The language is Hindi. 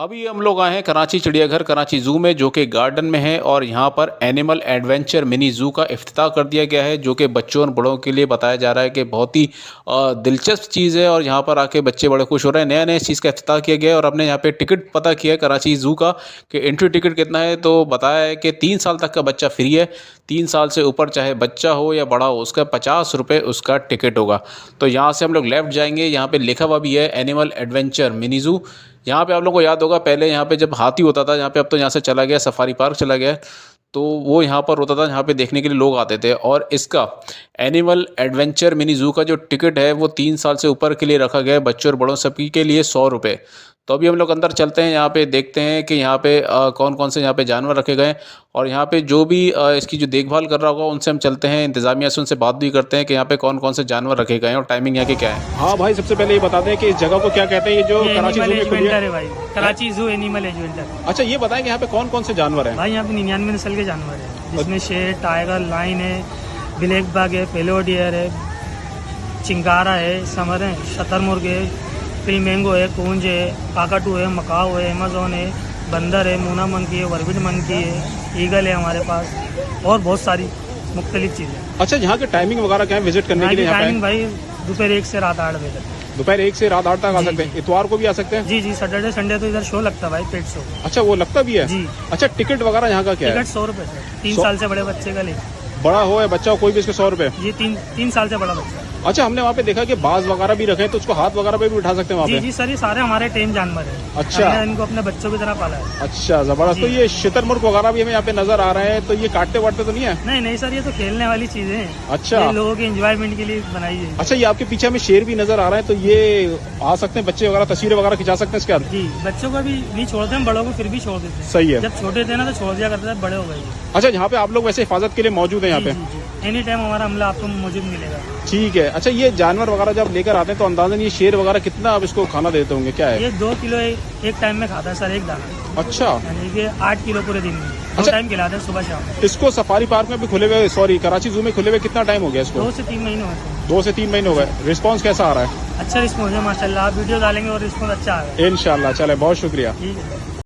अभी हम लोग आए हैं कराची चिड़िया घर कराची ज़ू में, जो कि गार्डन में है, और यहाँ पर एनिमल एडवेंचर मिनी ज़ू का इफ्तिताह कर दिया गया है, जो कि बच्चों और बड़ों के लिए बताया जा रहा है कि बहुत ही दिलचस्प चीज़ है। और यहाँ पर आके बच्चे बड़े खुश हो रहे हैं। नया नया इस चीज़ का इफ्तिताह किया गया है। और हमने यहाँ पे टिकट पता किया है कराची ज़ू का कि एंट्री टिकट कितना है, तो बताया है कि 3 साल तक का बच्चा फ्री है। 3 साल से ऊपर चाहे बच्चा हो या बड़ा हो, उसका 50 रुपये उसका टिकट होगा। तो यहाँ से हम लोग लेफ़्ट जाएंगे, यहाँ पे लिखा हुआ भी है एनिमल एडवेंचर मिनी ज़ू। यहाँ पे आप लोगों को याद होगा पहले यहाँ पे जब हाथी होता था यहाँ पे, अब तो यहाँ से चला गया, सफारी पार्क चला गया, तो वो यहाँ पर होता था, यहाँ पे देखने के लिए लोग आते थे। और इसका एनिमल एडवेंचर मिनी ज़ू का जो टिकट है वो 3 साल से ऊपर के लिए रखा गया है, बच्चों और बड़ों सभी के लिए 100 रुपये। तो अभी हम लोग अंदर चलते हैं, यहाँ पे देखते हैं कि यहाँ पे कौन कौन से यहाँ पे जानवर रखे गए हैं। और यहाँ पे जो भी इसकी जो देखभाल कर रहा होगा उनसे हम चलते हैं, इंतज़ामिया से उनसे बात भी करते हैं कि यहाँ पे कौन कौन से जानवर रखे गए हैं और टाइमिंग यहाँ की क्या है। हाँ भाई, सबसे पहले ये बता दें कि इस जगह को क्या कहते हैं, ये जो कराची ज़ू में खुली है भाई, कराची ज़ू एनिमल एडवेंचर। अच्छा, ये बताएं कि यहाँ पे कौन कौन से जानवर हैं। भाई यहाँ पे 99 नस्ल के जानवर है, जिसमें शेर, टाइगर, लाइन है, ब्लैक बाग है, पेलो डियर है, चिंगारा है, समर है, शतरमुर्ग है, फ्लेमिंगो है, कूंज है, काकाटू है, मकाओ है, अमेज़न है, बंदर है, मूना मंकी है, वर्बिट मंकी है, ईगल है हमारे पास, और बहुत सारी मुख्तलिफ चीज़ें। अच्छा, यहाँ के टाइमिंग वगैरह क्या है विजिट करने के लिए? टाइमिंग भाई दोपहर 1 से रात 8 बजे तक। दोपहर 1 से रात 8 तक आ सकते हैं? इतवार को भी आ सकते हैं? जी जी, सैटरडे संडे तो इधर शो लगता है भाई, पेट शो। अच्छा, वो लगता भी है जी। अच्छा, टिकट वगैरह यहाँ का क्या है? टिकट 100 रुपये सर, 3 साल से बड़े बच्चे का ले, बड़ा हो या बच्चा हो कोई भी इसके 100 रुपये? ये 3 साल से बड़ा बच्चा। अच्छा, हमने वहाँ पे देखा कि बाज वगैरह भी रखे हैं, तो उसको हाथ वगैरह पे भी उठा सकते हैं वहाँ जी पे? जी सर, ये सारे हमारे टेम जानवर हैं। अच्छा। हमने इनको अपने बच्चों की तरह पाला है। अच्छा, जबरदस्त। तो ये शुतुरमुर्ग वगैरह भी हमें यहाँ पे नजर आ रहे हैं, तो ये काटते वाटते तो नहीं है? नहीं नहीं सर, ये तो खेलने वाली चीजें हैं। अच्छा, ये लोगों के एंजॉयमेंट के लिए बनाई है। अच्छा, ये आपके पीछे हमें शेर भी नजर आ रहा है, तो ये आ सकते हैं बच्चे वगैरह, तस्वीरें वगैरह खिंचा सकते हैं इसके अंदर? जी, बच्चों को भी नहीं छोड़ते हैं, बड़ों को फिर भी छोड़ देते हैं। सही है। जब छोटे थे ना तो छोड़ दिया करते थे, बड़े हो गए। अच्छा, यहाँ पे आप लोग वैसे हिफाजत के लिए मौजूद है यहाँ पे? एनी टाइम हमारा अमला आपको मौजूद मिलेगा। ठीक है। अच्छा, ये जानवर वगैरह जब लेकर आते हैं तो अंदाजन ये शेर वगैरह कितना आप इसको खाना देते होंगे, क्या है? ये 2 किलो एक टाइम में खाता है सर, एक दाना। अच्छा, यानी कि 8 किलो पूरे दिन में 2 अच्छा। टाइम खिलाते हैं, सुबह शाम। इसको सफारी पार्क में भी खुले हुए, सॉरी कराची ज़ू में खुले हुए कितना टाइम हो गया इसको? 2 से 3 महीने होते हैं। 2 से 3 महीने हो गए। रिस्पांस कैसा आ रहा है? अच्छा रिस्पॉन्स है माशाल्लाह, आप वीडियो डालेंगे और रिस्पॉन्स अच्छा आ रहा है। इंशाल्लाह। चले, बहुत शुक्रिया। ठीक है।